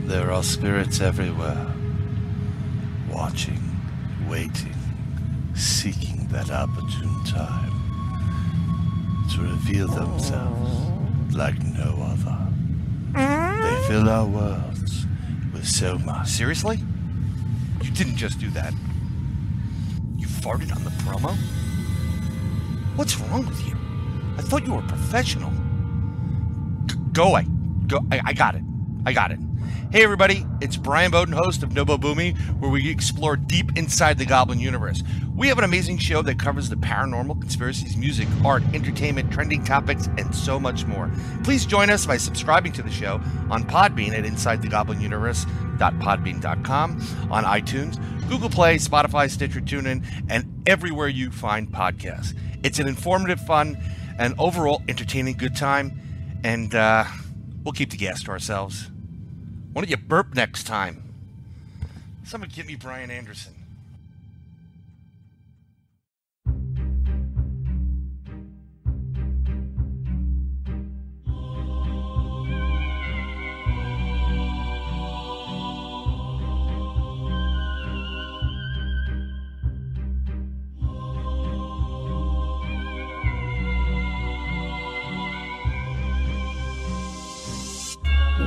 There are spirits everywhere, watching, waiting, seeking that opportune time to reveal themselves like no other. They fill our worlds with so much. Seriously? You didn't just do that. You farted on the promo? What's wrong with you? I thought you were a professional. Go away. Go. I got it. Hey everybody, it's Brian Bowden, host of Nobo Boomy, where we explore deep inside the Goblin universe. We have an amazing show that covers the paranormal, conspiracies, music, art, entertainment, trending topics, and so much more. Please join us by subscribing to the show on Podbean at InsideTheGoblinUniverse.podbean.com, on iTunes, Google Play, Spotify, Stitcher, TuneIn, and everywhere you find podcasts. It's an informative, fun, and overall entertaining good time, and we'll keep the gas to ourselves. Why don't you burp next time? Someone get me Brian Anderson.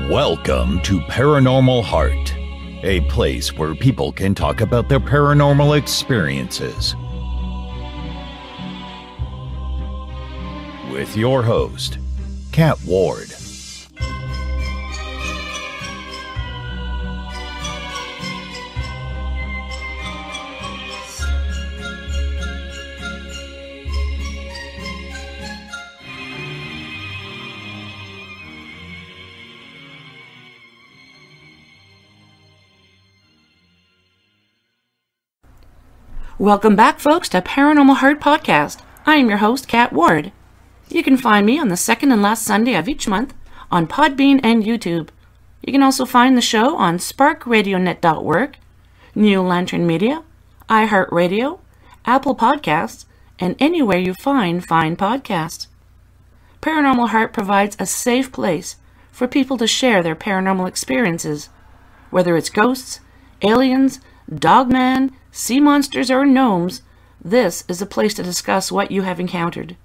Welcome to Paranormal Heart, a place where people can talk about their paranormal experiences. With your host, Kat Ward. Welcome back, folks, to Paranormal Heart Podcast. I am your host, Kat Ward. You can find me on the second and last Sunday of each month on Podbean and YouTube. You can also find the show on SparkRadioNet.org, New Lantern Media, iHeartRadio, Apple Podcasts, and anywhere you find fine podcasts. Paranormal Heart provides a safe place for people to share their paranormal experiences, whether it's ghosts, aliens, dogman, sea monsters, or gnomes. This is a place to discuss what you have encountered.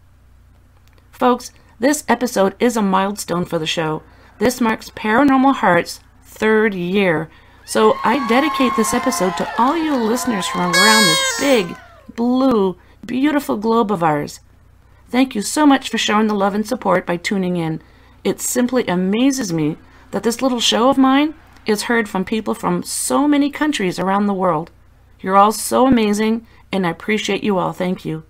Folks, this episode is a milestone for the show. This marks Paranormal Heart's 3rd year. So I dedicate this episode to all you listeners from around this big, blue, beautiful globe of ours. Thank you so much for showing the love and support by tuning in. It simply amazes me that this little show of mine is heard from people from so many countries around the world. You're all so amazing, and I appreciate you all. Thank you.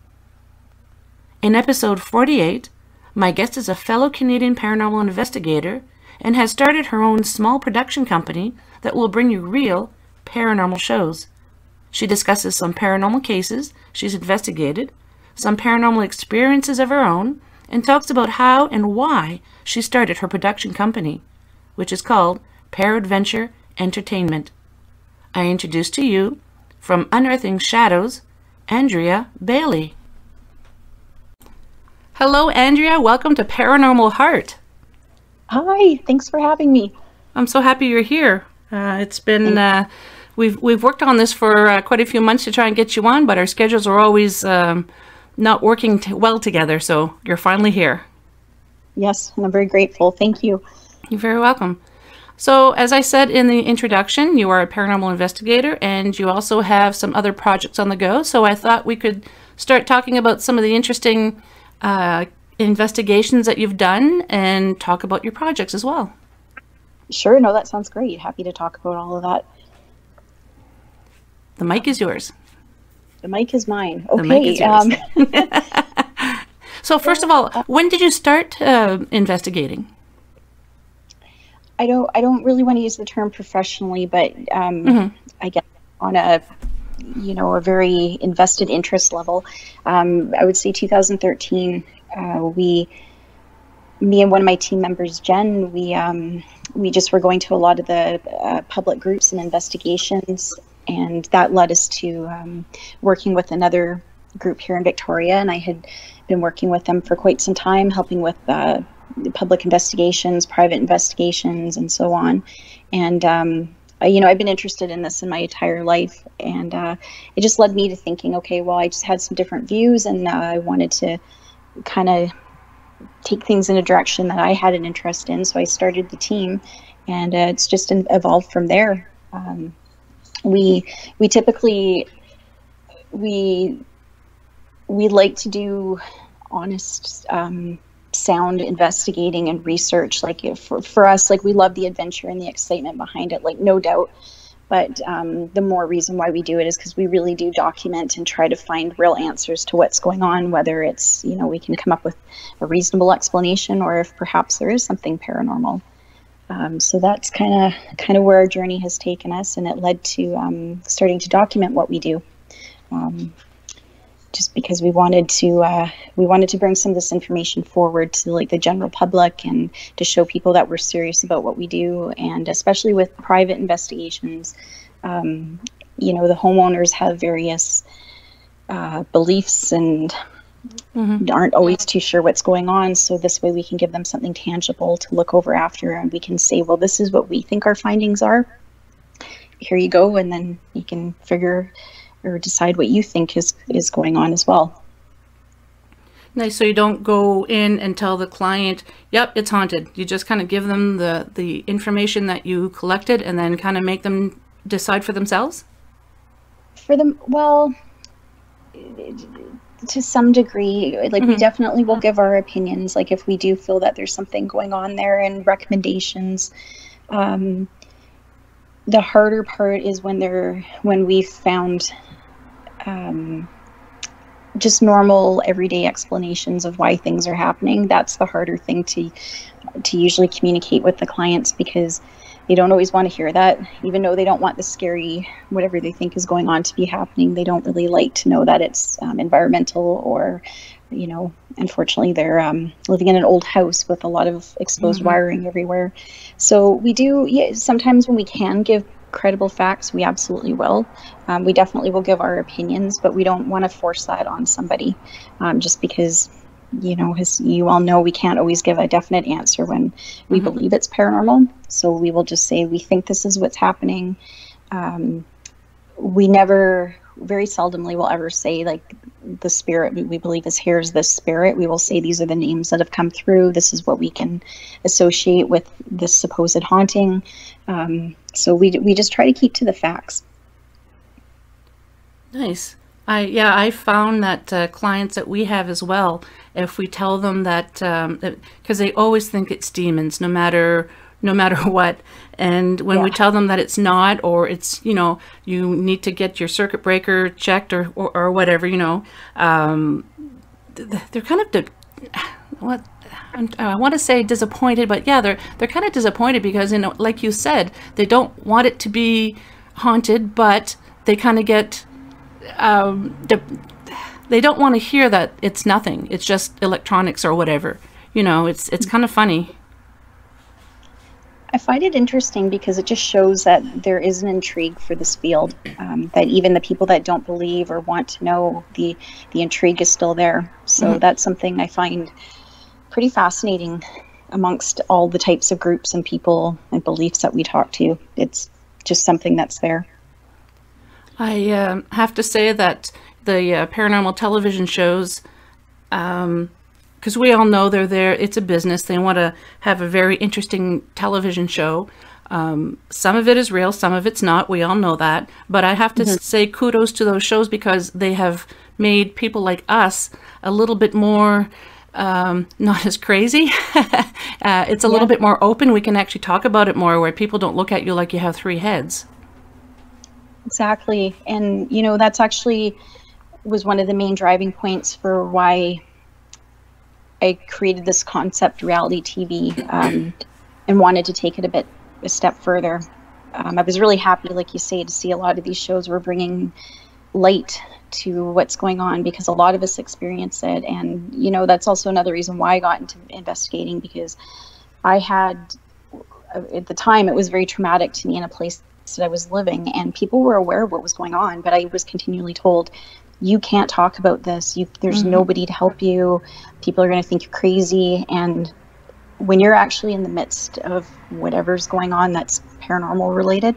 In episode 48, my guest is a fellow Canadian paranormal investigator and has started her own small production company that will bring you real paranormal shows. She discusses some paranormal cases she's investigated, some paranormal experiences of her own, and talks about how and why she started her production company, which is called Paradventure Entertainment. I introduce to you, from Unearthing Shadows, Andrea Bailey. Hello, Andrea. Welcome to Paranormal Heart. Hi. Thanks for having me. I'm so happy you're here. It's been we've worked on this for quite a few months to try and get you on, but our schedules are always not working well together. So you're finally here. Yes, and I'm very grateful. Thank you. You're very welcome. So, as I said in the introduction, you are a paranormal investigator, and you also have some other projects on the go. So I thought we could start talking about some of the interesting investigations that you've done and talk about your projects as well. Sure. No, that sounds great. Happy to talk about all of that. The mic is yours. The mic is mine. Okay. The mic is yours. So, first of all, when did you start investigating? I don't really want to use the term professionally, but I guess on a very invested interest level. I would say 2013, me and one of my team members, Jen, we just were going to a lot of the public groups and investigations, and that led us to working with another group here in Victoria, and I had been working with them for quite some time, helping with public investigations, private investigations, and so on. And I've been interested in this in my entire life, and it just led me to thinking, okay, well, I just had some different views, and I wanted to kind of take things in a direction that I had an interest in. So I started the team, and it's just evolved from there. We typically we like to do honest, sound investigating and research. Like for us, like, we love the adventure and the excitement behind it, like, no doubt. But the more reason why we do it is because we really do document and try to find real answers to what's going on, whether it's, we can come up with a reasonable explanation, or if perhaps there is something paranormal. So that's kind of where our journey has taken us, and it led to starting to document what we do. Just because we wanted to bring some of this information forward to, like, the general public, and to show people that we're serious about what we do. And especially with private investigations, the homeowners have various beliefs and aren't always too sure what's going on. So this way we can give them something tangible to look over after, and we can say, well, this is what we think our findings are. Here you go. And then you can figure or decide what you think is going on as well. Nice. So you don't go in and tell the client, yep, it's haunted. You just kind of give them the information that you collected, and then kind of make them decide for themselves? For them, well, to some degree, like, we definitely will give our opinions, like, if we do feel that there's something going on there, and recommendations. The harder part is when we've found just normal everyday explanations of why things are happening. That's the harder thing to usually communicate with the clients, because they don't always want to hear that. Even though they don't want the scary, whatever they think is going on, to be happening, they don't really like to know that it's environmental, or, unfortunately they're living in an old house with a lot of exposed wiring everywhere. So we do, sometimes when we can give credible facts, we absolutely will. We definitely will give our opinions, but we don't want to force that on somebody, just because, as you all know, we can't always give a definite answer when we believe it's paranormal. So we will just say, we think this is what's happening. We very seldomly will ever say, like, the spirit we believe is here's this spirit. We will say, these are the names that have come through. This is what we can associate with this supposed haunting. So we just try to keep to the facts. Nice. I found that clients that we have as well, if we tell them that, because they always think it's demons, no matter what. And when we tell them that it's not, or it's, you need to get your circuit breaker checked, or whatever, they're kind of, I want to say disappointed, but yeah, they're kind of disappointed because, like you said, they don't want it to be haunted, but they kind of get, they don't want to hear that it's nothing. It's just electronics or whatever. It's kind of funny. I find it interesting because it just shows that there is an intrigue for this field, that even the people that don't believe or want to know, the intrigue is still there. So that's something I find pretty fascinating amongst all the types of groups and people and beliefs that we talk to. It's just something that's there. I have to say that the paranormal television shows, because we all know they're there, it's a business, they want to have a very interesting television show. Some of it is real, some of it's not, we all know that. But I have to say kudos to those shows, because they have made people like us a little bit more, not as crazy. It's a little bit more open. We can actually talk about it more, where people don't look at you like you have three heads. Exactly. And, that's actually was one of the main driving points for why I created this concept reality TV, and wanted to take it a step further. I was really happy, like you say, to see a lot of these shows were bringing light to what's going on, because a lot of us experience it. And, that's also another reason why I got into investigating, because I had, at the time, it was very traumatic to me in a place that I was living, and people were aware of what was going on, but I was continually told, you can't talk about this. There's nobody to help you. People are going to think you're crazy. And when you're actually in the midst of whatever's going on that's paranormal related,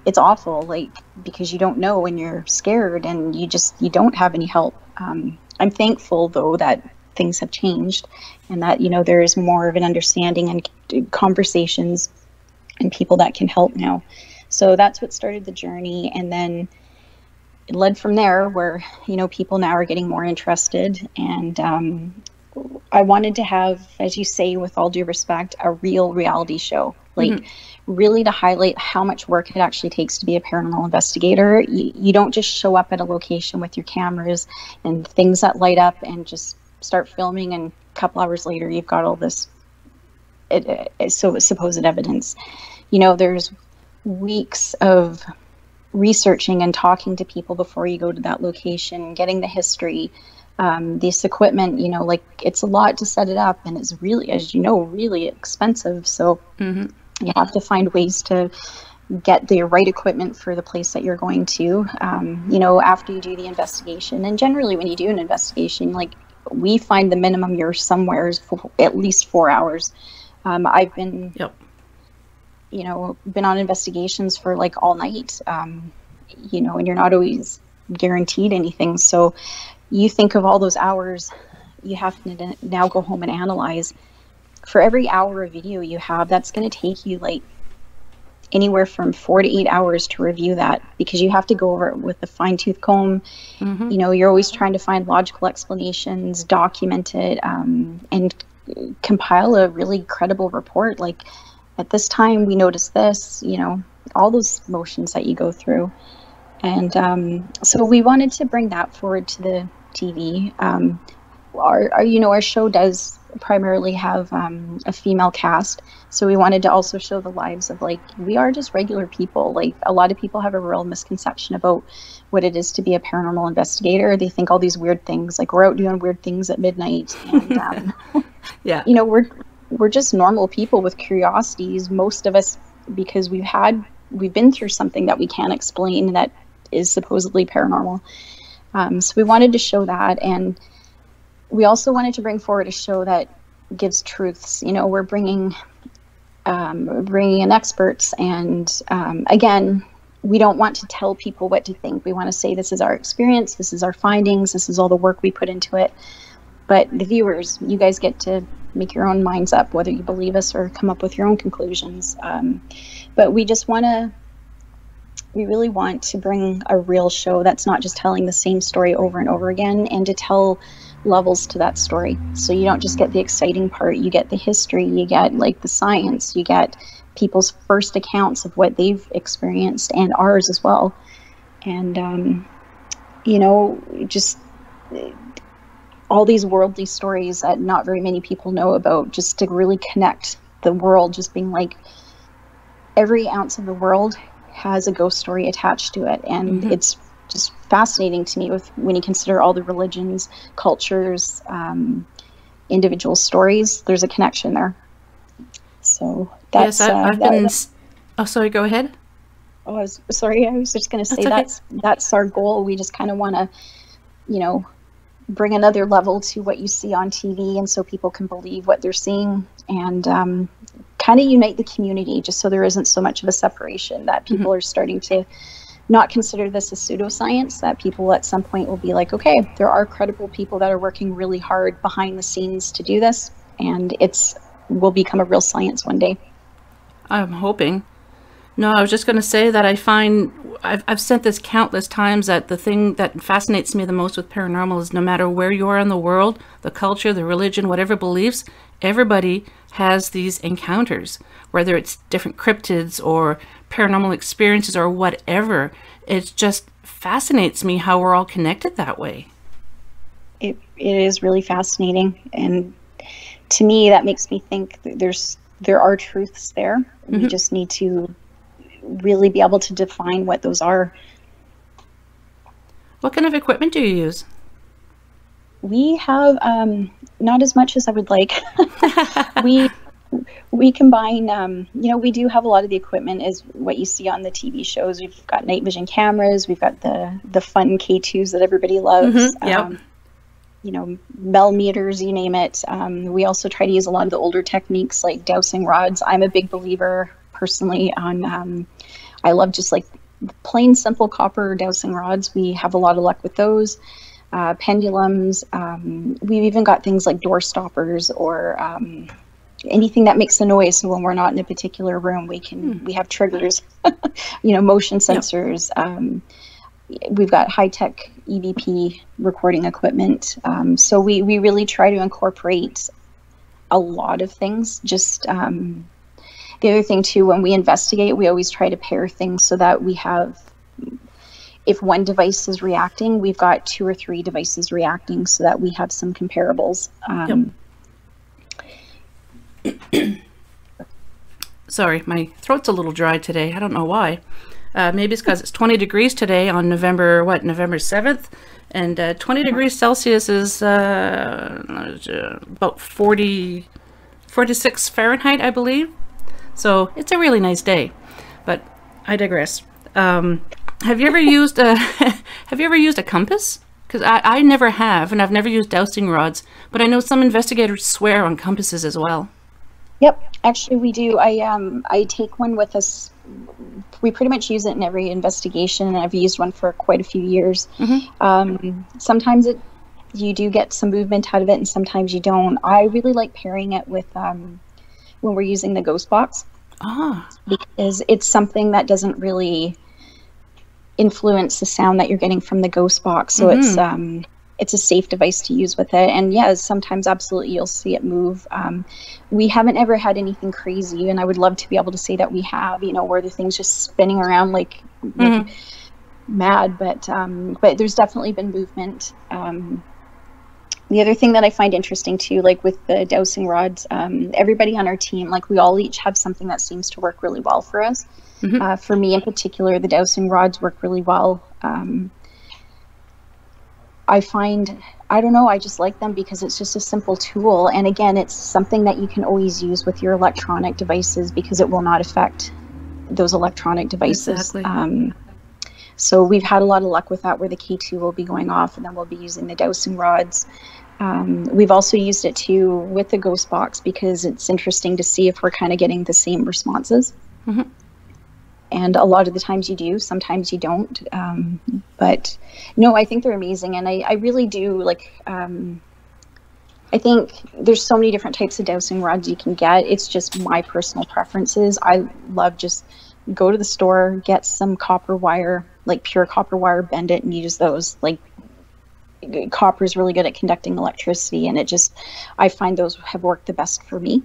it's awful, like, because you don't know and you're scared and you don't have any help. I'm thankful though that things have changed and that, there is more of an understanding and conversations and people that can help now. So that's what started the journey. And then it led from there where, people now are getting more interested. And I wanted to have, as you say, with all due respect, a real reality show, like really to highlight how much work it actually takes to be a paranormal investigator. You don't just show up at a location with your cameras and things that light up and just start filming, and a couple hours later you've got all this supposed evidence. There's weeks of researching and talking to people before you go to that location, getting the history, this equipment, like it's a lot to set it up, and it's really, as you know, really expensive. So you have to find ways to get the right equipment for the place that you're going to, after you do the investigation. And generally when you do an investigation, like we find the minimum you're somewhere is for at least 4 hours. I've been, been on investigations for like all night, and you're not always guaranteed anything. So you think of all those hours you have to now go home and analyze. For every hour of video you have, that's going to take you like anywhere from 4 to 8 hours to review that, because you have to go over it with a fine-tooth comb. You're always trying to find logical explanations, document it, and compile a really credible report. Like, at this time we noticed this, all those motions that you go through. And so we wanted to bring that forward to the TV. Our show does primarily have a female cast, so we wanted to also show the lives of, like, we are just regular people. Like, a lot of people have a real misconception about what it is to be a paranormal investigator. They think all these weird things, like we're out doing weird things at midnight, and yeah, we're just normal people with curiosities, most of us, because we've been through something that we can't explain that is supposedly paranormal. So we wanted to show that, and we also wanted to bring forward a show that gives truths. We're bringing in experts, and again, we don't want to tell people what to think. We want to say, this is our experience, this is our findings, this is all the work we put into it. But the viewers, you guys get to make your own minds up, whether you believe us or come up with your own conclusions. But we really want to bring a real show that's not just telling the same story over and over again, and to tell levels to that story. So you don't just get the exciting part, you get the history, you get like the science, you get people's first accounts of what they've experienced, and ours as well. And just all these worldly stories that not very many people know about, just to really connect the world, just being like, every ounce of the world has a ghost story attached to it. And it's just fascinating to me when you consider all the religions, cultures, individual stories, there's a connection there. So that's, oh, sorry, go ahead. Oh, I was sorry. I was just going to say that's our goal. We just kind of want to, bring another level to what you see on TV, and so people can believe what they're seeing, and kind of unite the community, just so there isn't so much of a separation, that people are starting to not consider this a pseudoscience, that people at some point will be like, okay, there are credible people that are working really hard behind the scenes to do this, and will become a real science one day. I'm hoping. No, I was just going to say that I find, I've said this countless times, that the thing that fascinates me the most with paranormal is no matter where you are in the world, the culture, the religion, whatever beliefs, everybody has these encounters, whether it's different cryptids or paranormal experiences or whatever. It just fascinates me how we're all connected that way. It is really fascinating, and to me that makes me think that there are truths there. We just need to really be able to define what those are. What kind of equipment do you use? We have not as much as I would like. we combine, we do have a lot of the equipment is what you see on the TV shows. We've got night vision cameras, we've got the fun K2s that everybody loves. bell meters, you name it. We also try to use a lot of the older techniques like dowsing rods. I'm a big believer personally on, I love just like plain simple copper dowsing rods. We have a lot of luck with those. Pendulums. We've even got things like door stoppers or anything that makes a noise. So when we're not in a particular room, we have triggers, motion sensors. Yep. We've got high-tech EVP recording equipment. So we really try to incorporate a lot of things. Just the other thing too, when we investigate, we always try to pair things so that we have, if one device is reacting, we've got 2 or 3 devices reacting so that we have some comparables. Sorry, my throat's a little dry today. I don't know why. Maybe it's because it's 20 degrees today on November 7th. And 20 degrees Celsius is about 46 Fahrenheit, I believe. So it's a really nice day. But I digress. Have you ever used a compass? Because I never have, and I've never used dowsing rods. But I know some investigators swear on compasses as well. Yep, actually we do. I take one with us. We pretty much use it in every investigation, and I've used one for quite a few years. Mm-hmm. Sometimes you do get some movement out of it, and sometimes you don't. I really like pairing it with when we're using the ghost box, because it's something that doesn't really influence the sound that you're getting from the ghost box. So it's a safe device to use with it. And yeah, sometimes absolutely you'll see it move. We haven't ever had anything crazy, and I would love to be able to say that we have, where the thing's just spinning around like mad, but there's definitely been movement. The other thing that I find interesting too, like with the dowsing rods, everybody on our team, like we all each have something that seems to work really well for us. For me in particular, the dowsing rods work really well. I find, I don't know, I just like them because it's just a simple tool. And again, it's something that you can always use with your electronic devices because it will not affect those electronic devices. Exactly. So we've had a lot of luck with that, where the K2 will be going off and then we'll be using the dowsing rods. We've also used it too with the ghost box because it's interesting to see if we're kind of getting the same responses. And a lot of the times you do, sometimes you don't. But no, I think they're amazing. And I really do like, I think there's so many different types of dowsing rods you can get. It's just my personal preferences. I love just go to the store, get some copper wire, like pure copper wire, bend it and use those. Like copper is really good at conducting electricity, and I find those have worked the best for me.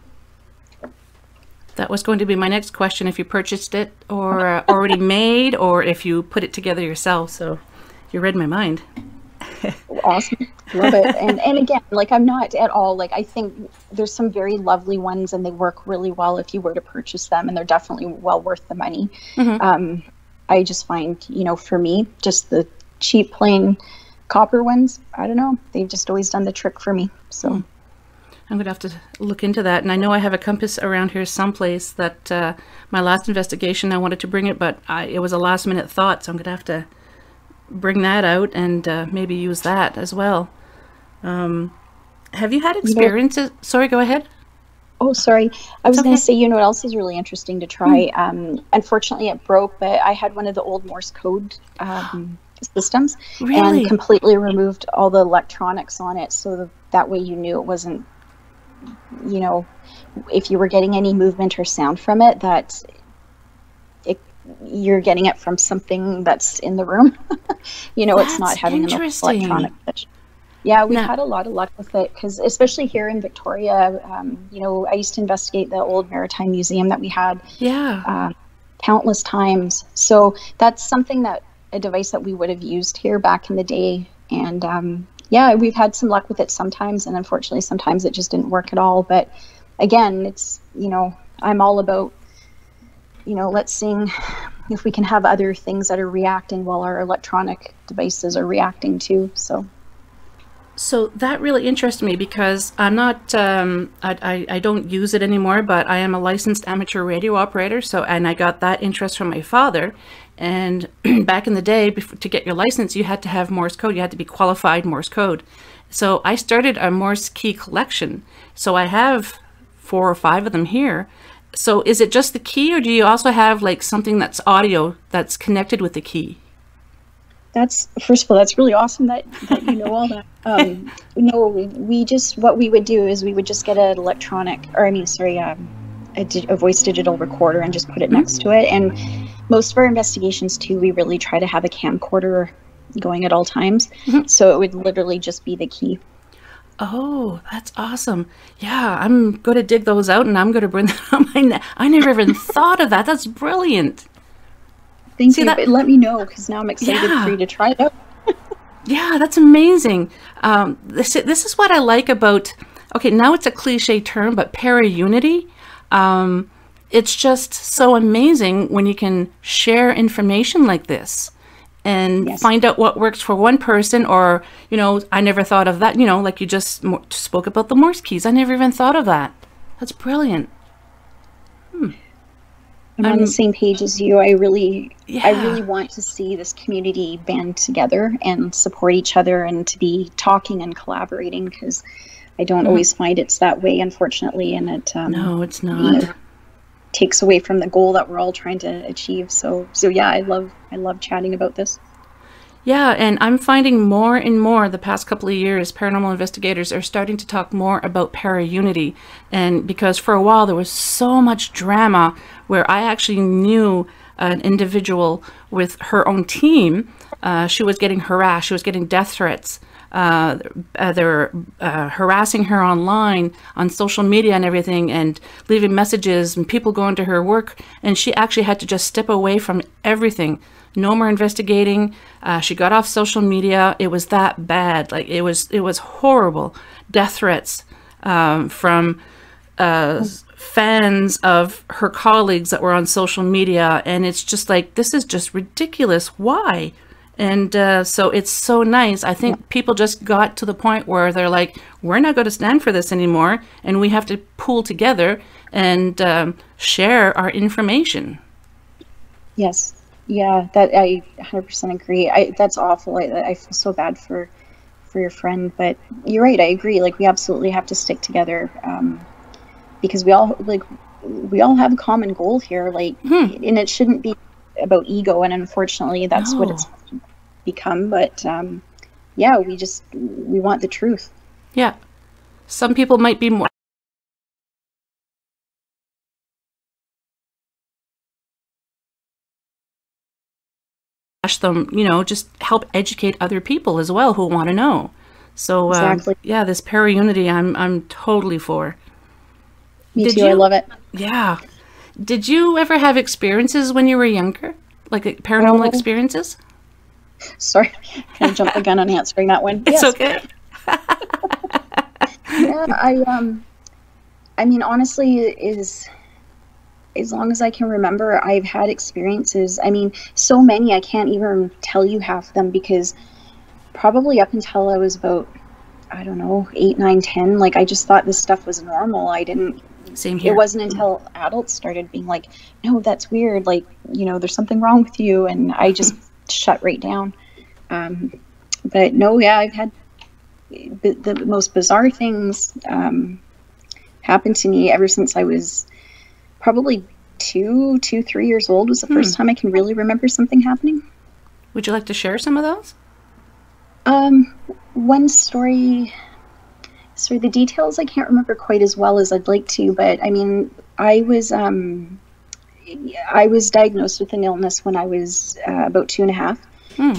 That was going to be my next question, if you purchased it or already made, or if you put it together yourself. So you read my mind. Awesome. Love it. And again, like I'm not at all, like I think there's some very lovely ones and they work really well if you were to purchase them, and they're definitely well worth the money. I just find, for me, just the cheap plain copper ones, I don't know, they've just always done the trick for me. So I'm going to have to look into that. And I know I have a compass around here someplace that my last investigation, I wanted to bring it, but it was a last minute thought. So I'm going to have to bring that out and maybe use that as well. Have you had experiences? Sorry, go ahead. Oh, sorry. I was going to say, what else is really interesting to try? Unfortunately, it broke, but I had one of the old Morse code systems and completely removed all the electronics on it. So that way you knew it wasn't, if you were getting any movement or sound from it, that you're getting it from something that's in the room. It's not having an electronic switch. Yeah, we've had a lot of luck with it because, especially here in Victoria, I used to investigate the old Maritime Museum that we had countless times. So that's something a device that we would have used here back in the day. And we've had some luck with it sometimes, and unfortunately sometimes it just didn't work at all. But again, it's, I'm all about, let's see if we can have other things that are reacting while our electronic devices are reacting too. So that really interests me because I'm not, I don't use it anymore, but I am a licensed amateur radio operator. And I got that interest from my father. And back in the day, to get your license, you had to have Morse code. You had to be qualified Morse code. So I started a Morse key collection. So I have 4 or 5 of them here. So is it just the key, or do you also have like something that's audio that's connected with the key? That's, first of all, that's really awesome that you know all that. No, what we would do is we would just get an electronic, or I mean, sorry, a voice digital recorder and just put it next to it. And most of our investigations too, we really try to have a camcorder going at all times. So it would literally just be the key. Oh, that's awesome. Yeah, I'm going to dig those out and I'm going to bring that on my I never even thought of that. That's brilliant. Thank you. But let me know, because now I'm excited for you to try it out. Yeah, that's amazing. This is what I like about, okay, now it's a cliche term, but para-unity. It's just so amazing when you can share information like this and find out what works for one person, or, you know, I never thought of that, you know, like you just spoke about the Morse keys. I never even thought of that. That's brilliant. I'm on the same page as you. I really want to see this community band together and support each other and to be talking and collaborating, because I don't always find it's that way, unfortunately, and it no, it's not. You know, takes away from the goal that we're all trying to achieve. So yeah, I love chatting about this. Yeah, and I'm finding more and more the past couple of years, paranormal investigators are starting to talk more about para-unity. And because for a while there was so much drama where I actually knew an individual with her own team. She was getting harassed. She was getting death threats. They're harassing her online, on social media and everything, and leaving messages, and people going to her work. And she actually had to just step away from everything. No more investigating. She got off social media. It was that bad. Like it was horrible. Death threats from fans of her colleagues that were on social media, and it's just like, this is just ridiculous. Why? And so it's so nice. I think people just got to the point where they're like, we're not going to stand for this anymore, and we have to pool together and share our information. Yes. Yeah, that I 100% agree. That's awful. I feel so bad for your friend, but you're right. I agree. Like, we absolutely have to stick together, because we all have a common goal here. Like, and it shouldn't be about ego. And unfortunately, that's what it's become. But yeah, we want the truth. Yeah, some people might be more. Them, you know, just help educate other people as well who want to know. So exactly. Yeah, this para-unity I'm totally for. Me too. I love it. Yeah. Did you ever have experiences when you were younger, like paranormal experiences? Sorry, can I jump the gun on answering that one? It's okay. Yeah, I mean, honestly, as long as I can remember, I've had experiences. I mean, so many, I can't even tell you half of them, because probably up until I was about, I don't know, 8, 9, 10, like, I just thought this stuff was normal. I didn't. Same here. It wasn't until adults started being like, no, that's weird. Like, you know, there's something wrong with you. And I just shut right down. But no, yeah, I've had the most bizarre things happen to me ever since I was probably 2, 3 years old was the first time I can really remember something happening. Would you like to share some of those? One story, sorry, the details I can't remember quite as well as I'd like to, but I mean, I was diagnosed with an illness when I was about 2.5.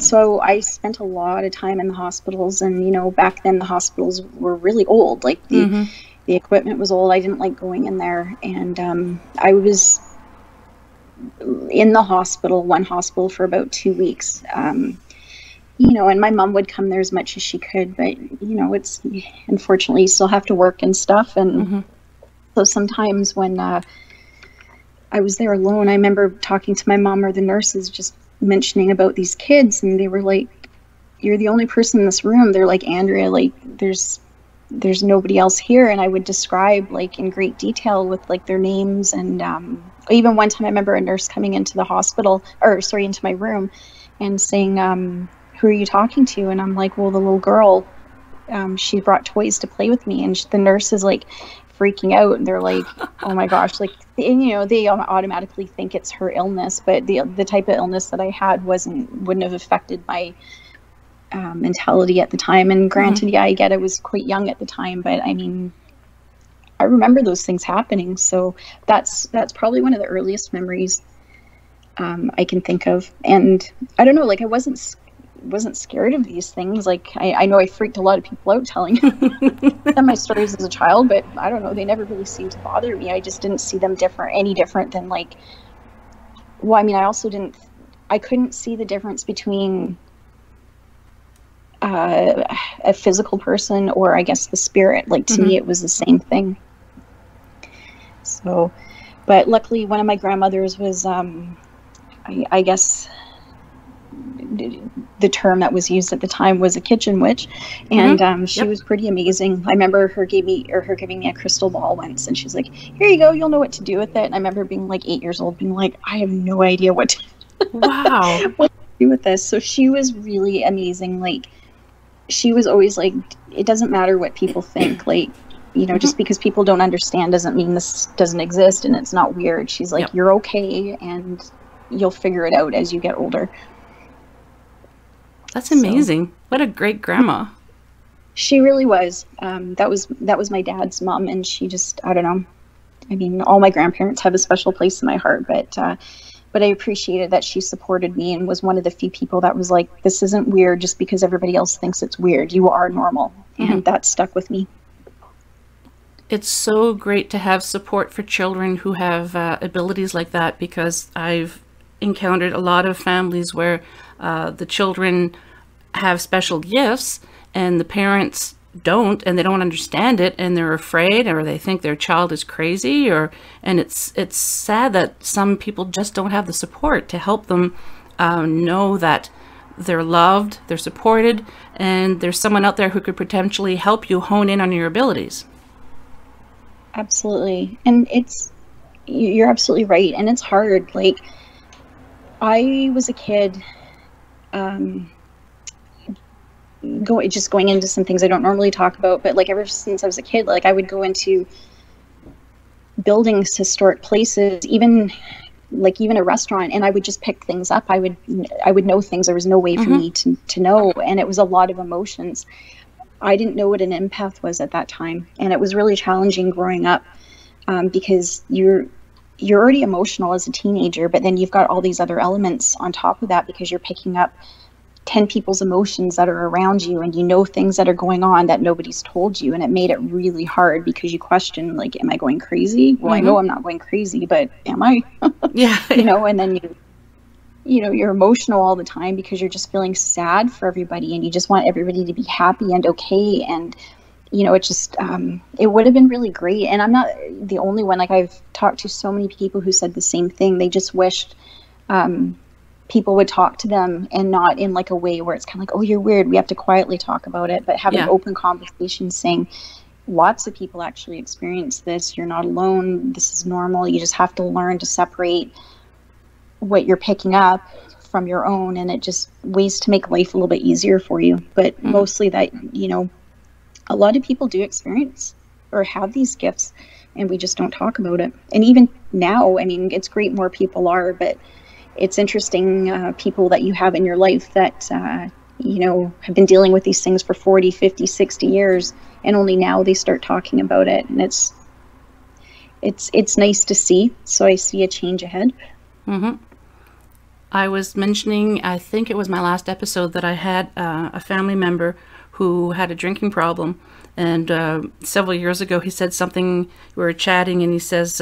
So I spent a lot of time in the hospitals, and, you know, back then the hospitals were really old. Like the equipment was old. I didn't like going in there. And I was in the hospital, one hospital, for about 2 weeks. You know, and my mom would come there as much as she could, but, you know, it's, unfortunately, you still have to work and stuff. And so sometimes when I was there alone, I remember talking to my mom or the nurses, just mentioning about these kids, and they were like, you're the only person in this room. They're like, Andrea, like, there's nobody else here. And I would describe, like, in great detail with, like, their names. And even one time I remember a nurse coming into the hospital, or sorry, into my room, and saying, who are you talking to? And I'm like, well, the little girl she brought toys to play with me, and the nurse is like freaking out, and they're like, oh my gosh, like, and, you know, they automatically think it's her illness, but the type of illness that I had wouldn't have affected my mentality at the time. And granted, yeah, I get I was quite young at the time, but I mean, I remember those things happening. So that's probably one of the earliest memories I can think of. And I don't know, like, I wasn't scared of these things. Like, I know I freaked a lot of people out telling them my stories as a child, but I don't know, they never really seemed to bother me. I just didn't see them any different than, like, well, I mean, I couldn't see the difference between a physical person or, I guess, the spirit. Like, to me, it was the same thing. So, but luckily one of my grandmothers was, I guess the term that was used at the time was a kitchen witch, and she was pretty amazing. I remember her giving me a crystal ball once, and she's like, here you go, you'll know what to do with it. And I remember being like 8 years old, being like, I have no idea what to do with this. So she was really amazing. Like, she was always like, it doesn't matter what people think, like, you know, just because people don't understand doesn't mean this doesn't exist and it's not weird. She's like, you're okay, and you'll figure it out as you get older. That's amazing. So, what a great grandma. She really was. That was my dad's mom, and she just, I don't know. I mean, all my grandparents have a special place in my heart, but I appreciated that she supported me and was one of the few people that was like, this isn't weird just because everybody else thinks it's weird. You are normal. And that stuck with me. It's so great to have support for children who have abilities like that, because I've encountered a lot of families where the children have special gifts and the parents don't, and they don't understand it, and they're afraid, or they think their child is crazy, and it's sad that some people just don't have the support to help them know that they're loved, they're supported, and there's someone out there who could potentially help you hone in on your abilities. Absolutely. And you're absolutely right. And it's hard. Like, I was a kid, going into some things I don't normally talk about, but like, ever since I was a kid, like, I would go into buildings, historic places, even a restaurant, and I would just pick things up. I would know things there was no way for me to know. And it was a lot of emotions. I didn't know what an empath was at that time, and it was really challenging growing up, because you're already emotional as a teenager, but then you've got all these other elements on top of that, because you're picking up 10 people's emotions that are around you, and you know things that are going on that nobody's told you, and it made it really hard because you question, like, am I going crazy? Well, I know I'm not going crazy, but am I? Yeah. You know, and then you're emotional all the time because you're just feeling sad for everybody, and you just want everybody to be happy and okay. And, you know, it just, it would have been really great. And I'm not the only one. Like, I've talked to so many people who said the same thing. They just wished people would talk to them, and not in like a way where it's kind of like, oh, you're weird, we have to quietly talk about it, but have an open conversation saying, lots of people actually experience this. You're not alone. This is normal. You just have to learn to separate what you're picking up from your own, and it just ways to make life a little bit easier for you. But mostly that, you know, a lot of people do experience or have these gifts, and we just don't talk about it. And even now, I mean, it's great more people are, but it's interesting, people that you have in your life that, you know, have been dealing with these things for 40, 50, 60 years, and only now they start talking about it. And it's nice to see. So I see a change ahead. I was mentioning, I think it was my last episode, that I had a family member who had a drinking problem. And several years ago, he said something, we were chatting, and he says,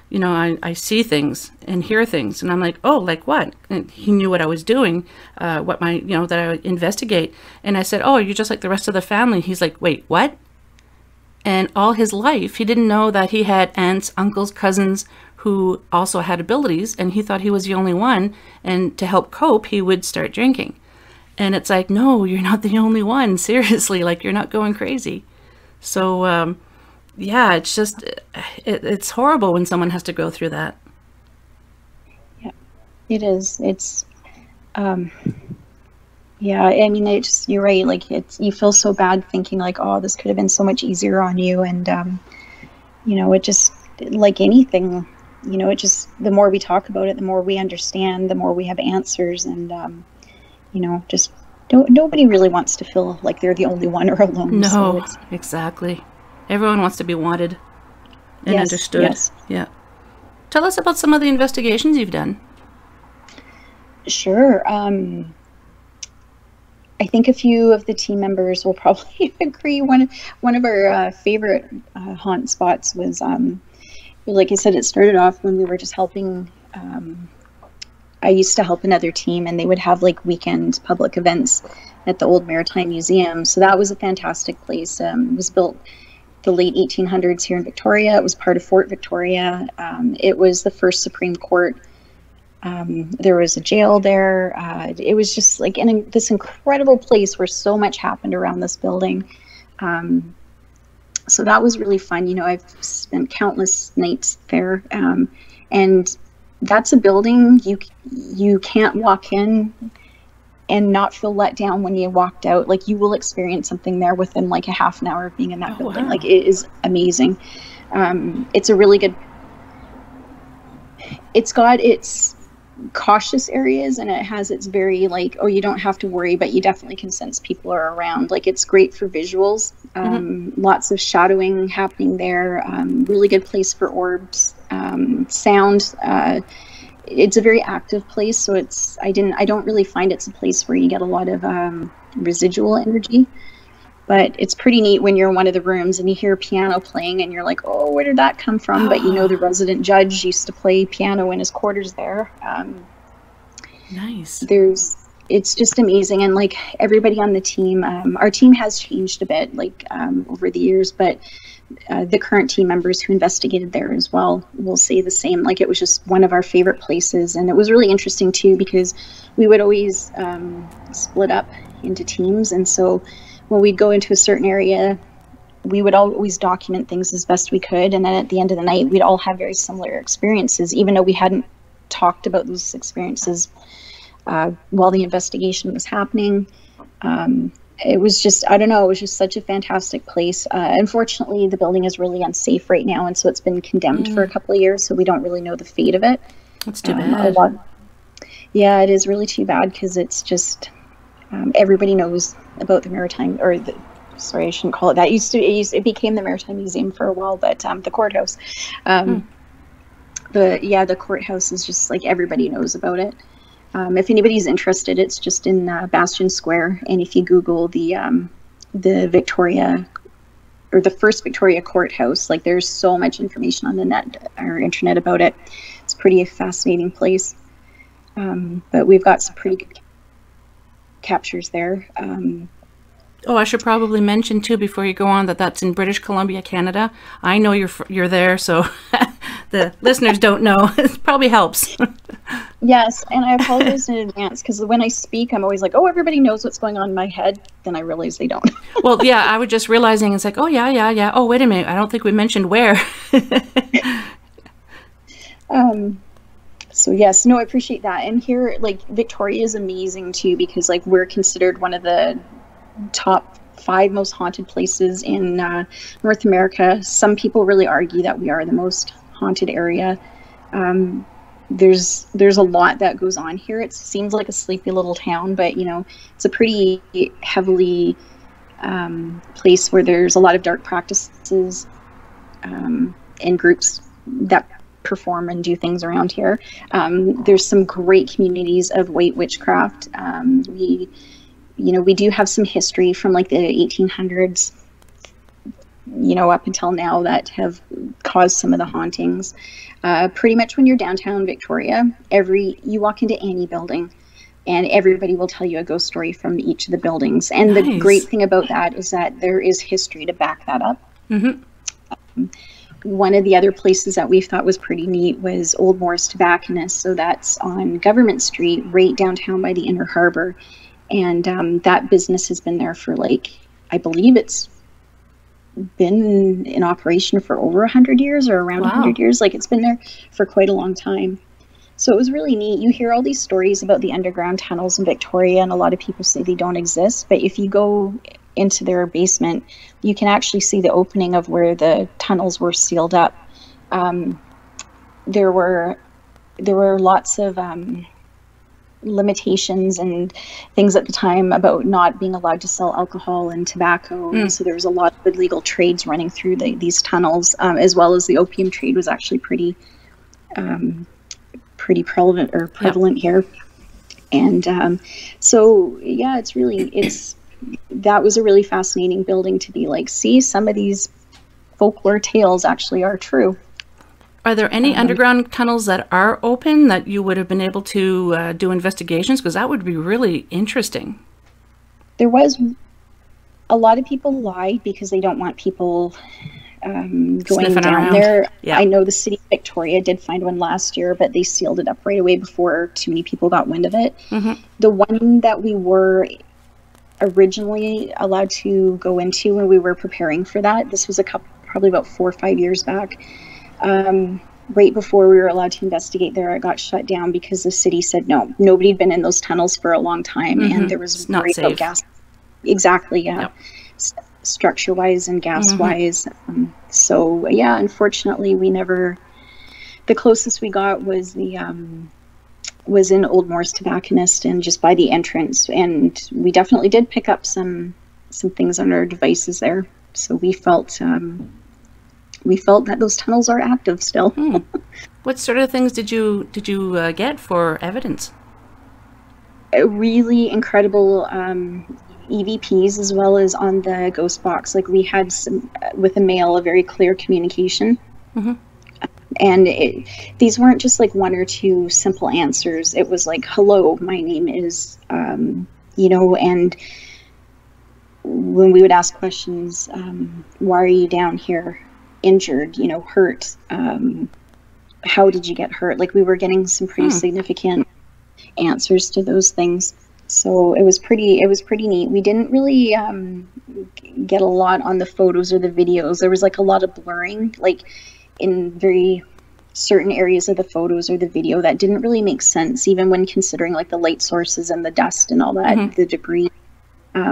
you know, I see things and hear things. And I'm like, oh, like what? And he knew what I was doing, that I would investigate. And I said, oh, you're just like the rest of the family. He's like, wait, what? And all his life, he didn't know that he had aunts, uncles, cousins who also had abilities, and he thought he was the only one. And to help cope, he would start drinking. And it's like, no, you're not the only one. Seriously, like, you're not going crazy. So, yeah, it's just, it's horrible when someone has to go through that. Yeah, it is. It's, Yeah, I mean, you're right. Like, you feel so bad thinking like, oh, this could have been so much easier on you. And, it just, like anything, it just, the more we talk about it, the more we understand, the more we have answers. And, just nobody really wants to feel like they're the only one or alone. No, so exactly. Everyone wants to be wanted and Yes, understood. yes. Yeah. Tell us about some of the investigations you've done. Sure. I think a few of the team members will probably agree. One of our favorite haunt spots was, like I said, it started off when we were just helping. I used to help another team, and they would have like weekend public events at the Old Maritime Museum. So that was a fantastic place. It was built the late 1800s here in Victoria. It was part of Fort Victoria. It was the first Supreme Court. There was a jail there. It was just like in this incredible place where so much happened around this building. So that was really fun. I've spent countless nights there. And that's a building you can't walk in and not feel let down when you walked out. Like, you will experience something there within like a half an hour of being in that building. Wow. Like, it is amazing. It's a really good, it's got its cautious areas, and it has its very like, oh, you don't have to worry, but you definitely can sense people are around. Like, it's great for visuals. Lots of shadowing happening there. Really good place for orbs. Sound. It's a very active place, so I don't really find it's a place where you get a lot of residual energy. But it's pretty neat when you're in one of the rooms and you hear piano playing and you're like, oh, where did that come from? But the resident judge used to play piano in his quarters there. Nice. It's just amazing. And like everybody on the team, our team has changed a bit over the years, but the current team members who investigated there as well will say the same. Like, it was just one of our favorite places. And it was really interesting too, because we would always split up into teams. And so when we'd go into a certain area, we would always document things as best we could. And then at the end of the night, we'd all have very similar experiences, even though we hadn't talked about those experiences while the investigation was happening. It was just, I don't know, it was just such a fantastic place. Unfortunately, the building is really unsafe right now, and so it's been condemned for a couple of years, so we don't really know the fate of it. That's too bad. Yeah, it is really too bad, because it's just, everybody knows about the Maritime, sorry, I shouldn't call it that. It became the Maritime Museum for a while, but the courthouse. The courthouse is just like, everybody knows about it. If anybody's interested, it's just in Bastion Square, and if you Google the Victoria, or the first Victoria courthouse, like, there's so much information on the net or internet about it. It's a pretty fascinating place. But we've got some pretty good captures there. I should probably mention too, before you go on, that's in British Columbia, Canada. I know you're there, so the listeners don't know. It probably helps. Yes, and I apologize in advance, because when I speak, I'm always like, oh, everybody knows what's going on in my head. Then I realize they don't. Well, yeah, I was just realizing, it's like, oh, yeah. Oh, wait a minute. I don't think we mentioned where. So yes, no, I appreciate that. And here, like, Victoria is amazing too, because like, we're considered one of the top 5 most haunted places in North America. Some people really argue that we are the most haunted area. There's a lot that goes on here. It seems like a sleepy little town, but it's a pretty heavily place where there's a lot of dark practices and groups that perform and do things around here. There's some great communities of white witchcraft. We do have some history from like the 1800s, up until now, that have caused some of the hauntings. Pretty much when you're downtown Victoria, you walk into any building and everybody will tell you a ghost story from each of the buildings. And Nice. The great thing about that is that there is history to back that up. One of the other places that we thought was pretty neat was Old Moore's Tobacconist. So that's on Government Street, right downtown by the Inner Harbor. And that business has been there for I believe it's been in operation for over 100 years or around 100 years. Like, it's been there for quite a long time. So it was really neat. You hear all these stories about the underground tunnels in Victoria, and a lot of people say they don't exist. But if you go into their basement, you can actually see the opening of where the tunnels were sealed up. There were lots of limitations and things at the time about not being allowed to sell alcohol and tobacco. So there was a lot of illegal trades running through these tunnels, as well as the opium trade was actually pretty prevalent here. And so yeah, that was a really fascinating building to be like, see, some of these folklore tales actually are true. Are there any underground tunnels that are open that you would have been able to do investigations? Because that would be really interesting. There was a lot of people lied because they don't want people going Sniffing down around. there. Yeah. I know the city of Victoria did find one last year, but they sealed it up right away before too many people got wind of it. The one that we were originally allowed to go into when we were preparing for that, this was probably about 4 or 5 years back. Right before we were allowed to investigate there, it got shut down because the city said no. Nobody had been in those tunnels for a long time, and there was not worry safe. about gas. Exactly, yeah. Yep. Structure-wise and gas-wise. So yeah, unfortunately, we never. The closest we got was was in Old Moore's Tobacconist, and just by the entrance, and we definitely did pick up some things on our devices there. So we felt that those tunnels are active still. What sort of things did you get for evidence? Really incredible EVPs, as well as on the ghost box. Like, we had some with a male, a very clear communication. And these weren't just like 1 or 2 simple answers. It was like, hello, my name is, and when we would ask questions, why are you down here? Injured, hurt. How did you get hurt? Like, we were getting some pretty significant answers to those things. So it was pretty neat. We didn't really get a lot on the photos or the videos. There was like a lot of blurring, like in very certain areas of the photos or the video that didn't really make sense, even when considering like the light sources and the dust and all that, the debris.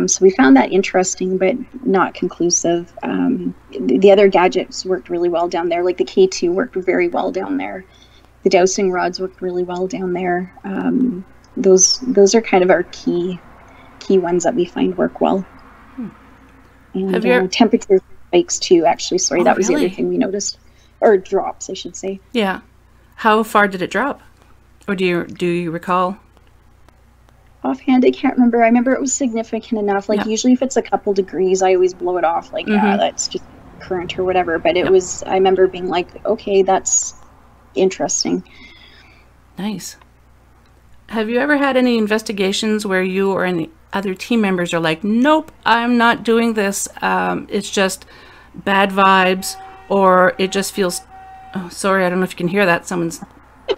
So we found that interesting, but not conclusive. The other gadgets worked really well down there. Like the K2 worked very well down there. The dowsing rods worked really well down there. Those are kind of our key ones that we find work well. And temperature spikes too, actually. Sorry, that was the other thing we noticed. Or drops, I should say. Yeah. How far did it drop? Or do you recall? Offhand, I can't remember. I remember it was significant enough. Like, usually if it's a couple degrees, I always blow it off. Like, that's just current or whatever. But it was, I remember being like, okay, that's interesting. Nice. Have you ever had any investigations where you or any other team members are like, nope, I'm not doing this. It's just bad vibes, or it just feels, oh, sorry, I don't know if you can hear that. Someone's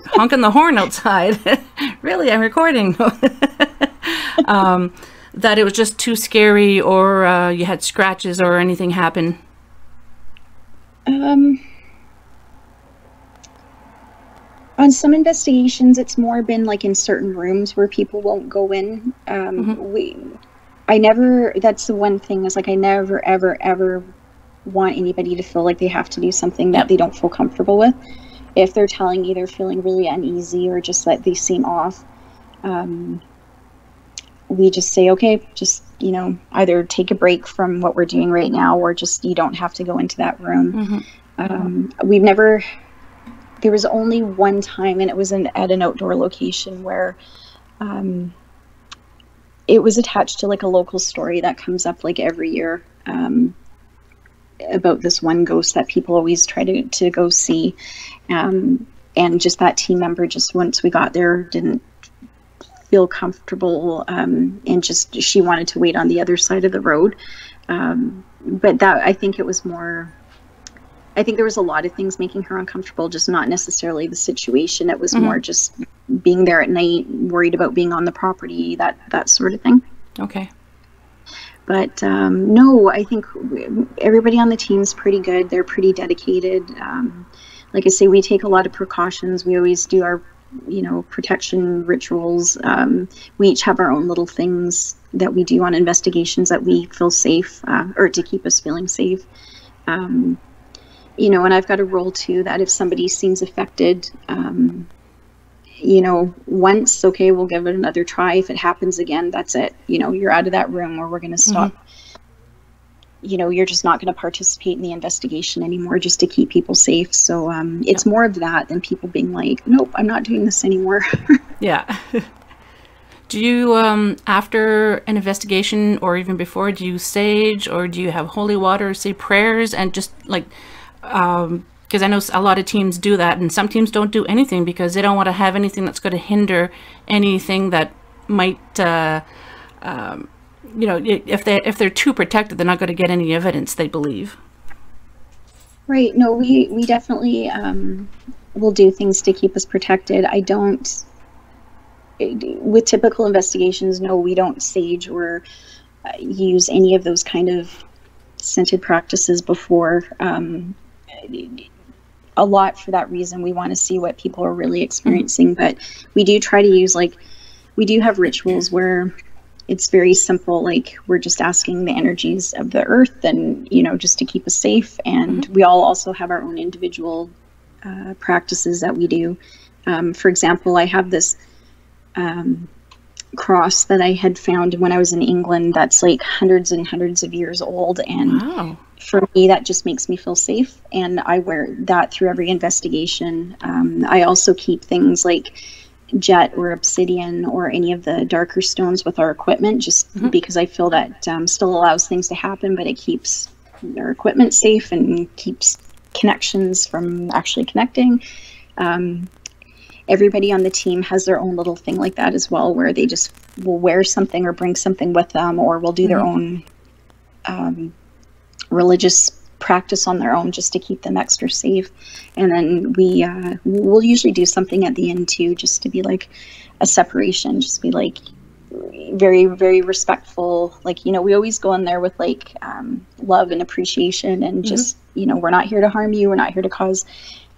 honking the horn outside. Really, I'm recording. That it was just too scary, or you had scratches or anything happen? On some investigations, it's more been like in certain rooms where people won't go in. That's the one thing, is like, I never, ever, ever want anybody to feel like they have to do something that they don't feel comfortable with. If they're telling me they're feeling really uneasy or just that they seem off, we just say, okay, just, either take a break from what we're doing right now, or just, you don't have to go into that room. There was only one time, and it was at an outdoor location, where it was attached to like a local story that comes up like every year, about this one ghost that people always try to go see. And just that team member, just once we got there, didn't feel comfortable, and just, she wanted to wait on the other side of the road. But that, I think it was more, I think there was a lot of things making her uncomfortable, just not necessarily the situation. It was more just being there at night, worried about being on the property, that sort of thing. Okay. But no, I think everybody on the team is pretty good. They're pretty dedicated. Like I say, we take a lot of precautions. We always do our protection rituals. We each have our own little things that we do on investigations that we feel safe, or to keep us feeling safe. And I've got a rule too, that if somebody seems affected, once, okay, we'll give it another try. If it happens again, that's it. You're out of that room, or we're going to stop. You're just not going to participate in the investigation anymore, just to keep people safe. So it's more of that than people being like, nope, I'm not doing this anymore. Yeah. Do you, after an investigation or even before, do you sage, or do you have holy water, or say prayers, and just like, because I know a lot of teams do that, and some teams don't do anything because they don't want to have anything that's going to hinder anything that might, if they're too protected, they're not going to get any evidence, they believe. Right. No, we definitely will do things to keep us protected. I don't, with typical investigations, no, we don't sage or use any of those kind of scented practices before. A lot for that reason. We want to see what people are really experiencing, but we do try to use, we do have rituals where it's very simple, like we're just asking the energies of the earth and, just to keep us safe. And we all also have our own individual practices that we do. For example, I have this cross that I had found when I was in England that's like hundreds and hundreds of years old. And wow. For me, that just makes me feel safe. And I wear that through every investigation. I also keep things like jet or obsidian or any of the darker stones with our equipment, just because I feel that still allows things to happen, but it keeps our equipment safe and keeps connections from actually connecting. Everybody on the team has their own little thing like that as well, where they just will wear something or bring something with them, or will do their own religious practice on their own just to keep them extra safe. And then we'll usually do something at the end too, just to be like a separation, just be like very, very respectful. Like, we always go in there with love and appreciation, and just, we're not here to harm you. We're not here to cause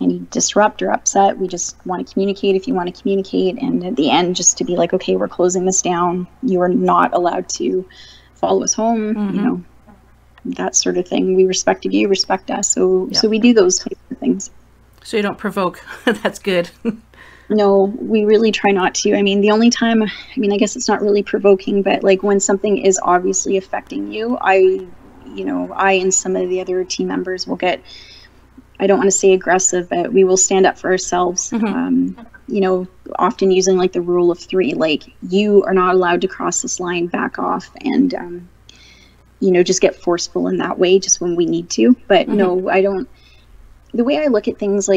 any disrupt or upset. We just want to communicate if you want to communicate. And at the end, just to be like, okay, we're closing this down. You are not allowed to follow us home, that sort of thing. We respected you, respect us. So we do those types of things. So you don't provoke. That's good. No, we really try not to. I mean, the only time, I guess it's not really provoking, but when something is obviously affecting you, I and some of the other team members will get, I don't want to say aggressive, but we will stand up for ourselves. Often using the rule of 3, you are not allowed to cross this line, back off, and just get forceful in that way, just when we need to. But no, I don't. The way I look at things,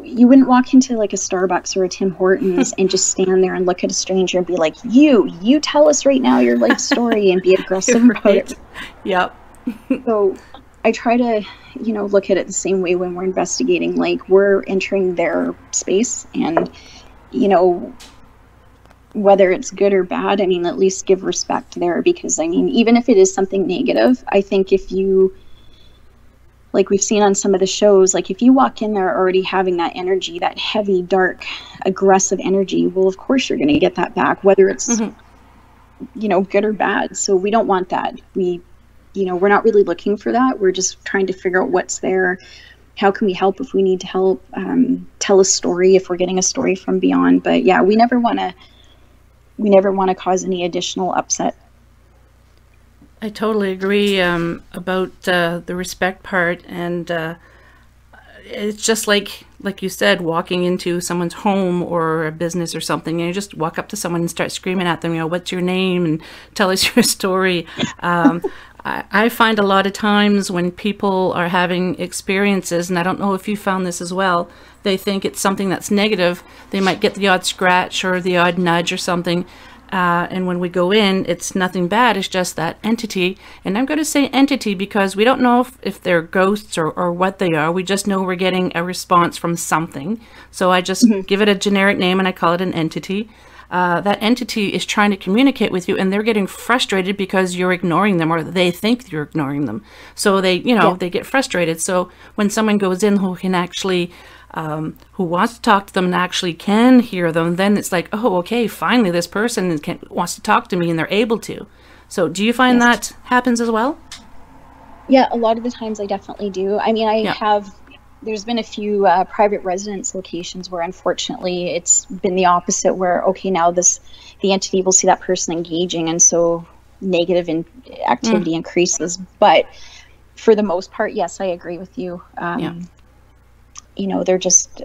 you wouldn't walk into a Starbucks or a Tim Hortons and just stand there and look at a stranger and be like, you tell us right now your life story, and be aggressive about it. Yep. So I try to, look at it the same way when we're investigating. We're entering their space, and, whether it's good or bad, at least give respect there, because, even if it is something negative, I think if you, we've seen on some of the shows, if you walk in there already having that energy, that heavy, dark, aggressive energy, well, of course you're going to get that back, whether it's, good or bad. So we don't want that. We're not really looking for that. We're just trying to figure out what's there. How can we help if we need to help? Tell a story if we're getting a story from beyond. But yeah, we never want to cause any additional upset. I totally agree about the respect part, and it's just like you said, walking into someone's home or a business or something, and you just walk up to someone and start screaming at them, what's your name, and tell us your story. I find a lot of times when people are having experiences, and I don't know if you found this as well, they think it's something that's negative. They might get the odd scratch or the odd nudge or something. And when we go in, it's nothing bad. It's just that entity. And I'm going to say entity because we don't know if they're ghosts or what they are. We just know we're getting a response from something. So I just give it a generic name and I call it an entity. That entity is trying to communicate with you, and they're getting frustrated because you're ignoring them, or they think you're ignoring them. So they, they get frustrated. So when someone goes in who can actually who wants to talk to them and actually can hear them, then it's like, oh, okay, finally this person wants to talk to me and they're able to. So do you find that happens as well? Yeah, a lot of the times I definitely do. I mean, there's been a few private residence locations where unfortunately it's been the opposite, where, okay, now the entity will see that person engaging, and so negative activity increases. But for the most part, yes, I agree with you. You know, they're just,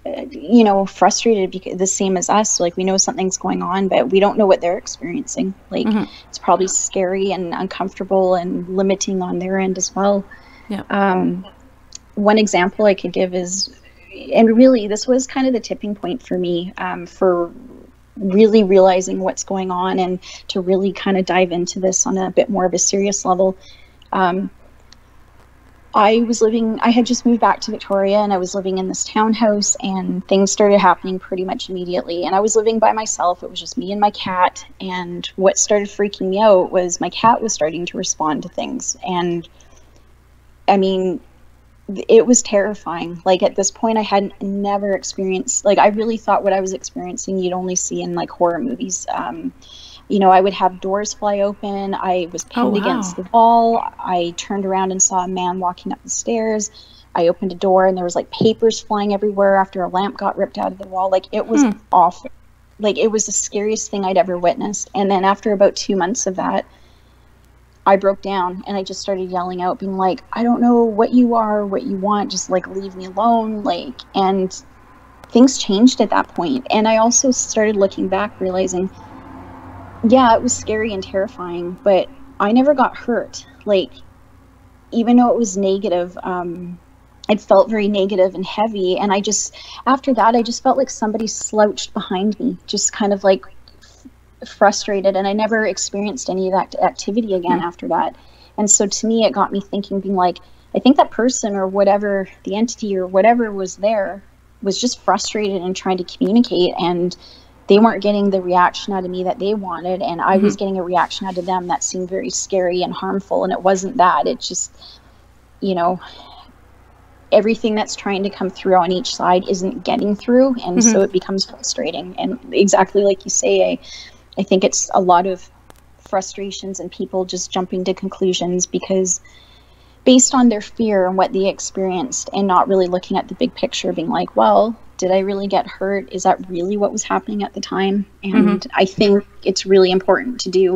you know, frustrated because the same as us. Like, we know something's going on, but we don't know what they're experiencing. Like, it's probably scary and uncomfortable and limiting on their end as well. One example I could give is, and really this was kind of the tipping point for me, for really realizing what's going on and to really kind of dive into this on a bit more of a serious level. I had just moved back to Victoria, and I was living in this townhouse, and things started happening pretty much immediately. And I was living by myself. It was just me and my cat. And what started freaking me out was my cat was starting to respond to things. And I mean, it was terrifying. Like, at this point, I had never experienced, like, I really thought what I was experiencing you'd only see in like horror movies. You know, I would have doors fly open. I was pinned against the wall. I turned around and saw a man walking up the stairs. I opened a door and there was like papers flying everywhere after a lamp got ripped out of the wall. Like, it was awful. Like, it was the scariest thing I'd ever witnessed. And then after about 2 months of that, I broke down and I just started yelling out, being like, I don't know what you are, what you want, just like leave me alone. Like, and things changed at that point. And I also started looking back, realizing, yeah, it was scary and terrifying, but I never got hurt. Like, even though it was negative, it felt very negative and heavy. And after that, I just felt like somebody slouched behind me, just kind of like frustrated. And I never experienced any of that activity again after that. And so to me, it got me thinking, being like, I think that person or whatever, the entity or whatever was there, was just frustrated and trying to communicate, and they weren't getting the reaction out of me that they wanted, and I was getting a reaction out of them that seemed very scary and harmful. And it wasn't that. It just, you know, everything that's trying to come through on each side isn't getting through, and so it becomes frustrating. And exactly like you say, I think it's a lot of frustrations and people just jumping to conclusions because based on their fear and what they experienced, and not really looking at the big picture, being like, well, did I really get hurt? Is that really what was happening at the time? And I think it's really important to do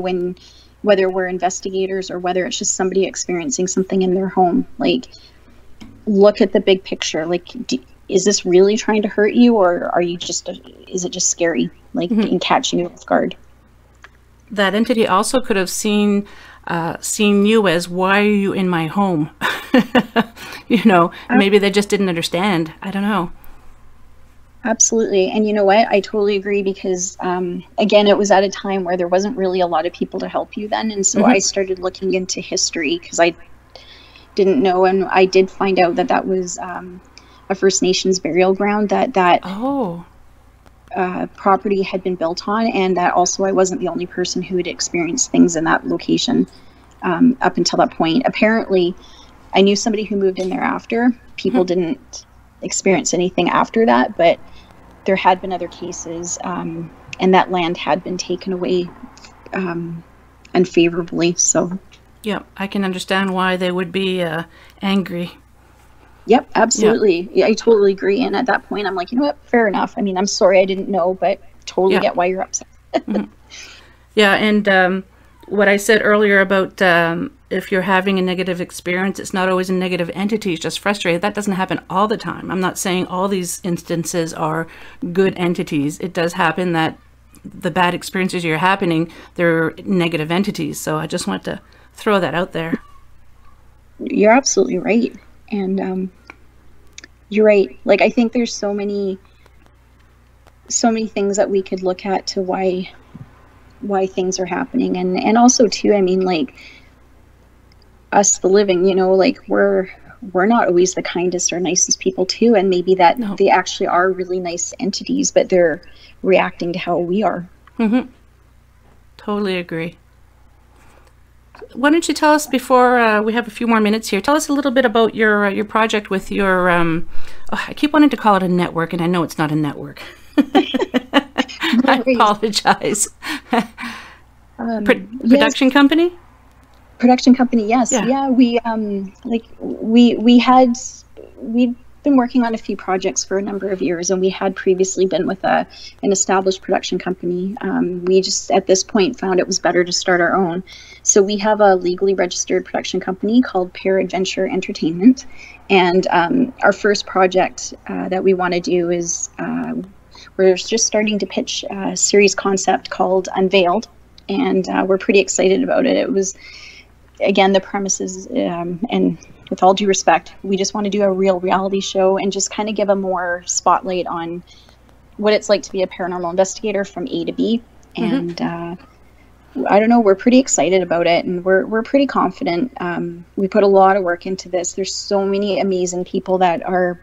whether we're investigators or whether it's just somebody experiencing something in their home, like, look at the big picture. Like, is this really trying to hurt you, or is it just scary, like, and catching you off guard? That entity also could have seen you as, why are you in my home? You know, maybe they just didn't understand. I don't know. Absolutely. And you know what? I totally agree, because, again, it was at a time where there wasn't really a lot of people to help you then. And so I started looking into history, because I didn't know. And I did find out that was a First Nations burial ground that property had been built on. And that also I wasn't the only person who had experienced things in that location up until that point. Apparently, I knew somebody who moved in there after. People didn't experience anything after that, but there had been other cases, and that land had been taken away unfavorably. So yeah, I can understand why they would be angry. Yep, absolutely. Yeah, I totally agree. And at that point, I'm like, you know what, fair enough. I mean, I'm sorry I didn't know, but totally get why you're upset. Yeah, and what I said earlier about if you're having a negative experience, it's not always a negative entity, it's just frustrated. That doesn't happen all the time. I'm not saying all these instances are good entities. It does happen that the bad experiences you're happening, they're negative entities. So I just want to throw that out there. You're absolutely right. And you're right. Like, I think there's so many things that we could look at to why things are happening. And also too, I mean, like, us, the living, you know, like, we're not always the kindest or nicest people too. And maybe they actually are really nice entities, but they're reacting to how we are. Totally agree. Why don't you tell us, before we have a few more minutes here, tell us a little bit about your project with your I keep wanting to call it a network, and I know it's not a network. I apologize. Production company? Production company, yes. Yeah, we'd been working on a few projects for a number of years, and we had previously been with an established production company. We just at this point found it was better to start our own. So we have a legally registered production company called Paradventure Entertainment, and our first project that we want to do is we're just starting to pitch a series concept called Unveiled, and we're pretty excited about it. It was, again, the premises, and with all due respect, we just want to do a real reality show and just kind of give a more spotlight on what it's like to be a paranormal investigator from A to B. And I don't know, we're pretty excited about it, and we're pretty confident. We put a lot of work into this. There's so many amazing people that are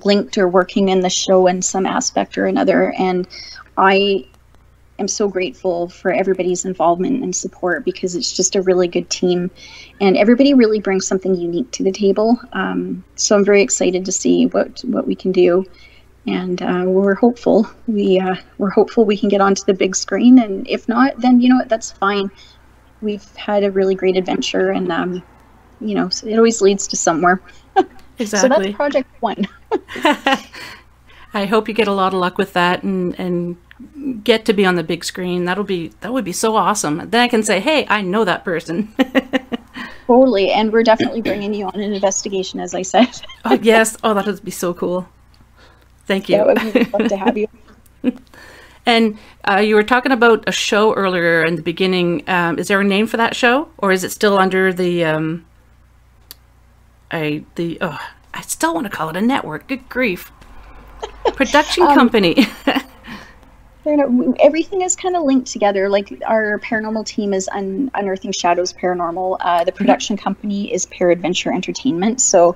linked or working in the show in some aspect or another, and I am so grateful for everybody's involvement and support, because it's just a really good team, and everybody really brings something unique to the table. So I'm very excited to see what we can do, and we're hopeful. We're hopeful we can get onto the big screen, and if not, then you know what, that's fine. We've had a really great adventure, and you know, so it always leads to somewhere. Exactly. So that's project one. I hope you get a lot of luck with that, and get to be on the big screen. That would be so awesome. Then I can say, hey, I know that person. Totally. And we're definitely bringing you on an investigation, as I said. Oh, yes. Oh, that would be so cool. Thank you. Yeah, it would be fun to have you. And you were talking about a show earlier in the beginning. Is there a name for that show, or is it still under the I still want to call it a network. Good grief. Production company. Everything is kind of linked together. Like, our paranormal team is Unearthing Shadows Paranormal. The production company is Paradventure Entertainment. So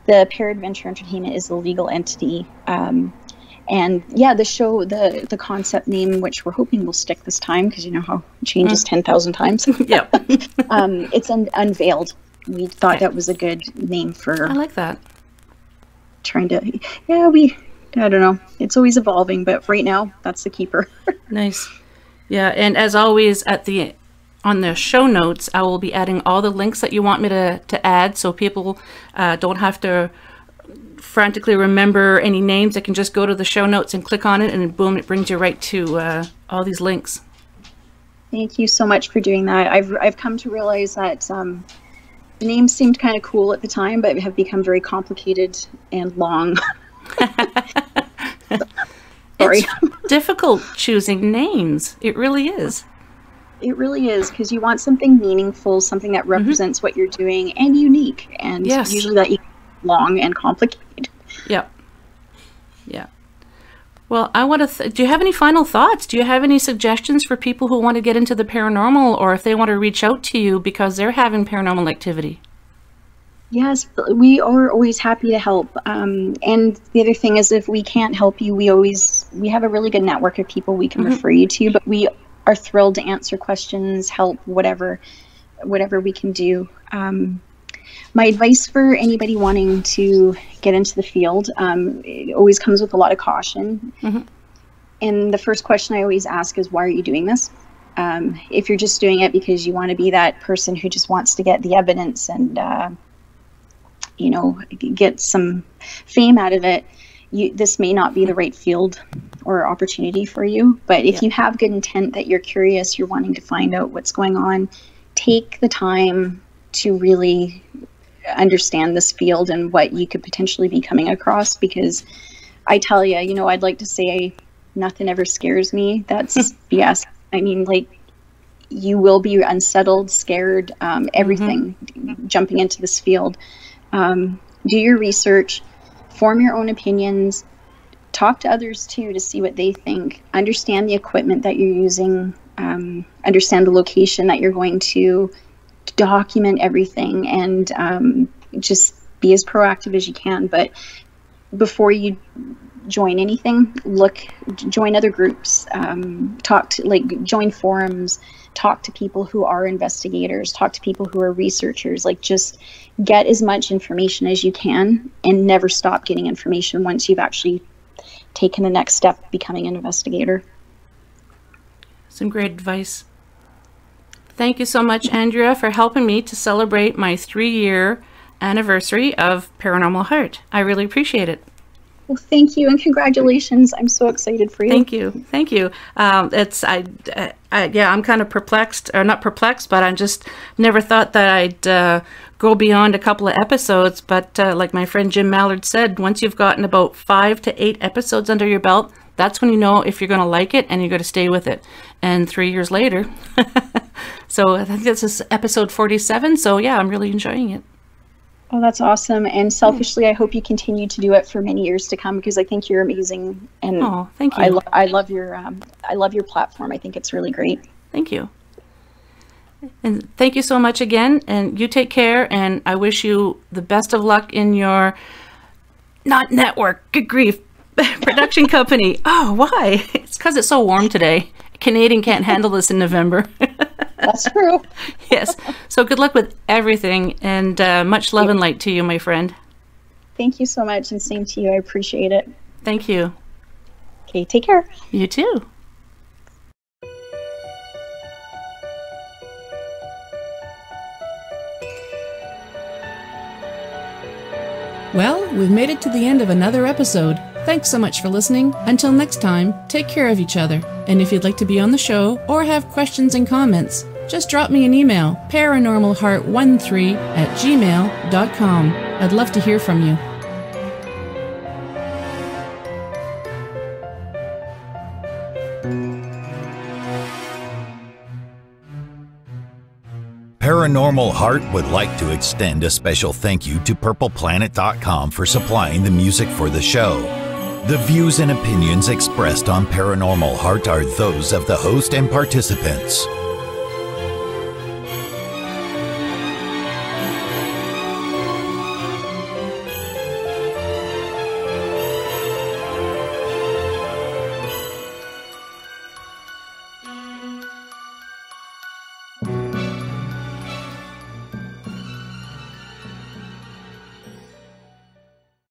the Paradventure Entertainment is the legal entity. And yeah, the show, the concept name, which we're hoping will stick this time, because you know how it changes 10,000 times. Yeah. It's Unveiled. We thought that was a good name for. I like that. Trying to, I don't know. It's always evolving, but right now, that's the keeper. Nice. Yeah, and as always, on the show notes, I will be adding all the links that you want me to add, so people don't have to frantically remember any names. They can just go to the show notes and click on it, and boom, it brings you right to all these links. Thank you so much for doing that. I've come to realize that the names seemed kind of cool at the time, but have become very complicated and long. Sorry. It's difficult choosing names. It really is. It really is, because you want something meaningful, something that represents what you're doing, and unique. And usually that equals long and complicated. Yep. Yeah. Well, I want to. Do you have any final thoughts? Do you have any suggestions for people who want to get into the paranormal, or if they want to reach out to you because they're having paranormal activity? Yes, we are always happy to help. And the other thing is, if we can't help you, we have a really good network of people we can refer you to. But we are thrilled to answer questions, help, whatever we can do. My advice for anybody wanting to get into the field, it always comes with a lot of caution. And the first question I always ask is, why are you doing this? If you're just doing it because you want to be that person who just wants to get the evidence and you know, get some fame out of it, this may not be the right field or opportunity for you. But if you have good intent, that you're curious, you're wanting to find out what's going on, take the time to really understand this field and what you could potentially be coming across. Because I tell you, you know, I'd like to say nothing ever scares me. That's BS. I mean, like, you will be unsettled, scared, everything jumping into this field. Do your research, form your own opinions, talk to others too to see what they think, understand the equipment that you're using, understand the location that you're going to, document everything, and just be as proactive as you can. But before you join anything, join other groups, join forums, talk to people who are investigators, talk to people who are researchers. Like, just get as much information as you can and never stop getting information once you've actually taken the next step, becoming an investigator. Some great advice. Thank you so much, Andrea, for helping me to celebrate my 3-year anniversary of Paranormal Heart. I really appreciate it. Well, thank you, and congratulations. I'm so excited for you. Thank you. Thank you. I'm kind of perplexed, or not perplexed, but I just never thought that I'd go beyond a couple of episodes. But like my friend Jim Mallard said, once you've gotten about 5 to 8 episodes under your belt, that's when you know if you're going to like it and you're going to stay with it. And 3 years later, so I think this is episode 47. So yeah, I'm really enjoying it. Oh, that's awesome. And selfishly, I hope you continue to do it for many years to come, because I think you're amazing. And oh, thank you. I love your platform. I think it's really great. Thank you. And thank you so much again. And you take care. And I wish you the best of luck in your, not network, good grief, production company. Oh, why? It's because it's so warm today. Canadian can't handle this in November. That's true. Yes. So good luck with everything, and much love and light to you, my friend. Thank you so much, and same to you. I appreciate it. Thank you. Okay, take care. You too. Well, we've made it to the end of another episode. Thanks so much for listening. Until next time, take care of each other. And if you'd like to be on the show or have questions and comments, just drop me an email, paranormalheart13@gmail.com. I'd love to hear from you. Paranormal Heart would like to extend a special thank you to purpleplanet.com for supplying the music for the show. The views and opinions expressed on Paranormal Heart are those of the host and participants.